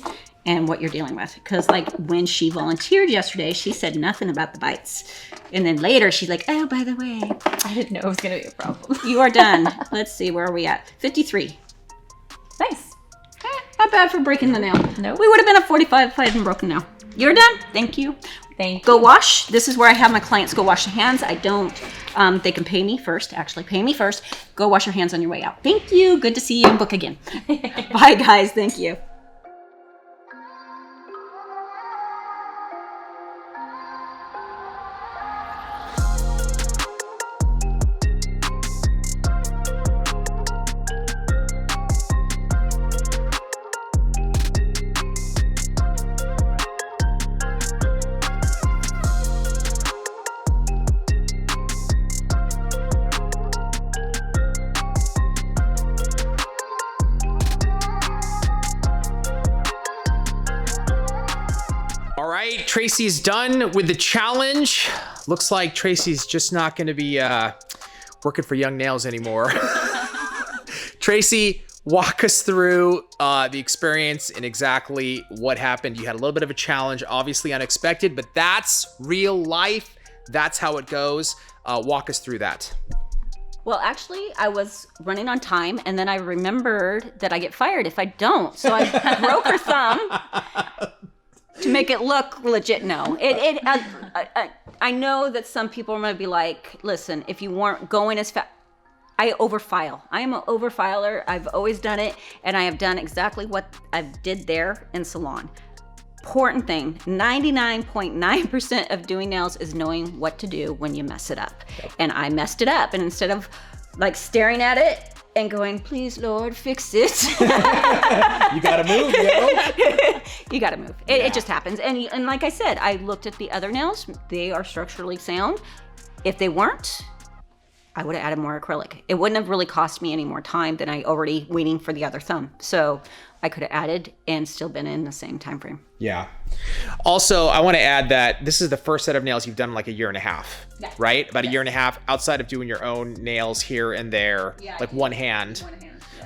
Speaker 2: and what you're dealing with. Because like when she volunteered yesterday, she said nothing about the bites. And then later she's like, oh, by the way,
Speaker 3: I didn't know it was going to be a problem.
Speaker 2: you are done. Let's see, where are we at? 53.
Speaker 3: Nice.
Speaker 2: Not bad for breaking the nail.
Speaker 3: Nope.
Speaker 2: We would have been at 45 if I hadn't broken the nail. You're done. Thank you.
Speaker 3: Thank
Speaker 2: Go
Speaker 3: you.
Speaker 2: wash. This is where I have my clients go wash their hands. I don't, they can pay me first, actually pay me first. Go wash your hands on your way out. Thank you. Good to see you. Book again. Bye guys. Thank you.
Speaker 1: All right, Tracey's done with the challenge. Looks like Tracey's just not going to be working for Young Nails anymore. Tracey, walk us through the experience and exactly what happened. You had a little bit of a challenge, obviously unexpected, but that's real life. That's how it goes. Walk us through that.
Speaker 2: Well, actually, I was running on time, and then I remembered that I get fired if I don't. So I broke her thumb to make it look legit. No, I know that some people are going to be like, listen, if you weren't going as fast, I overfile. I am an overfiler. I've always done it, and I have done exactly what I did there in salon. Important thing, 99.9% of doing nails is knowing what to do when you mess it up. Yep. And I messed it up, and instead of like staring at it and going, please Lord, fix it.
Speaker 1: You gotta move, yo.
Speaker 2: You gotta move. It just happens. And like I said, I looked at the other nails. They are structurally sound. If they weren't, I would have added more acrylic. It wouldn't have really cost me any more time than I already waiting for the other thumb. So I could have added and still been in the same time frame.
Speaker 1: Yeah. Also, I want to add that this is the first set of nails you've done in like a year and a half, right? About a year and a half outside of doing your own nails here and there, like one hand.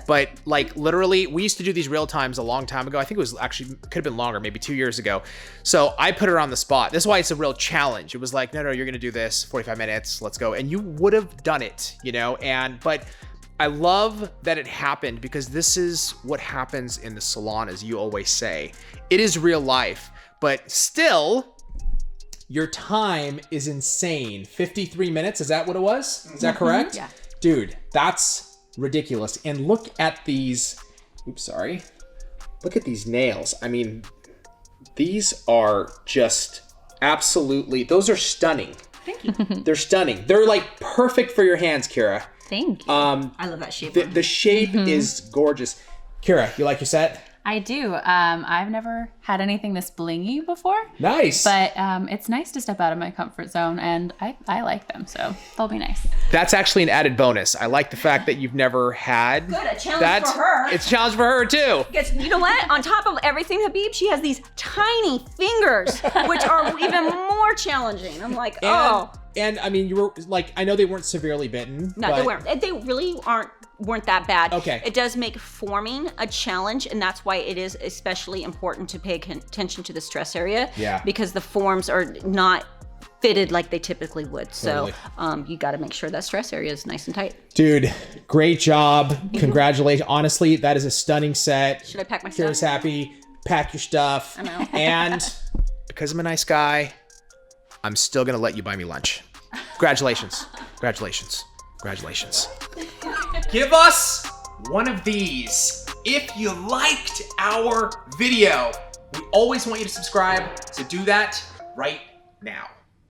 Speaker 1: But like literally, we used to do these real times a long time ago. I think it was actually, could have been longer, maybe 2 years ago. So I put her on the spot. This is why it's a real challenge. It was like, no, you're going to do this 45 minutes. Let's go. And you would have done it, you know? But I love that it happened because this is what happens in the salon, as you always say. It is real life, but still, your time is insane. 53 minutes, is that what it was? Is that correct?
Speaker 2: Yeah.
Speaker 1: Dude, that's ridiculous. And look at these, oops, sorry. Look at these nails. I mean, these are just absolutely, those are stunning.
Speaker 2: Thank you.
Speaker 1: They're stunning. They're like perfect for your hands, Kira.
Speaker 3: Thank you.
Speaker 2: I love that shape.
Speaker 1: The shape is gorgeous. Kira, you like your set?
Speaker 5: I do. I've never had anything this blingy before.
Speaker 1: Nice.
Speaker 5: But it's nice to step out of my comfort zone, and I like them, so they'll be nice.
Speaker 1: That's actually an added bonus. I like the fact that you've never had
Speaker 2: Good, a challenge
Speaker 1: that.
Speaker 2: for her.
Speaker 1: It's a challenge for her too.
Speaker 2: Because you know what? On top of everything, Habib, she has these tiny fingers, which are even more challenging. I'm like, oh.
Speaker 1: And I mean, you were like, I know they weren't severely bitten.
Speaker 2: No,
Speaker 1: but...
Speaker 2: they weren't. They really weren't that bad.
Speaker 1: Okay.
Speaker 2: It does make forming a challenge, and that's why it is especially important to pay attention to the stress area.
Speaker 1: Yeah.
Speaker 2: Because the forms are not fitted like they typically would.
Speaker 1: Totally.
Speaker 2: So you got to make sure that stress area is nice and tight.
Speaker 1: Dude, great job. Congratulations. Honestly, that is a stunning set.
Speaker 2: Should I pack my
Speaker 1: Kira's
Speaker 2: stuff?
Speaker 1: happy. Pack your stuff.
Speaker 2: I know.
Speaker 1: And because I'm a nice guy, I'm still going to let you buy me lunch. Congratulations. Congratulations. Congratulations. Give us one of these if you liked our video. We always want you to subscribe, so do that right now.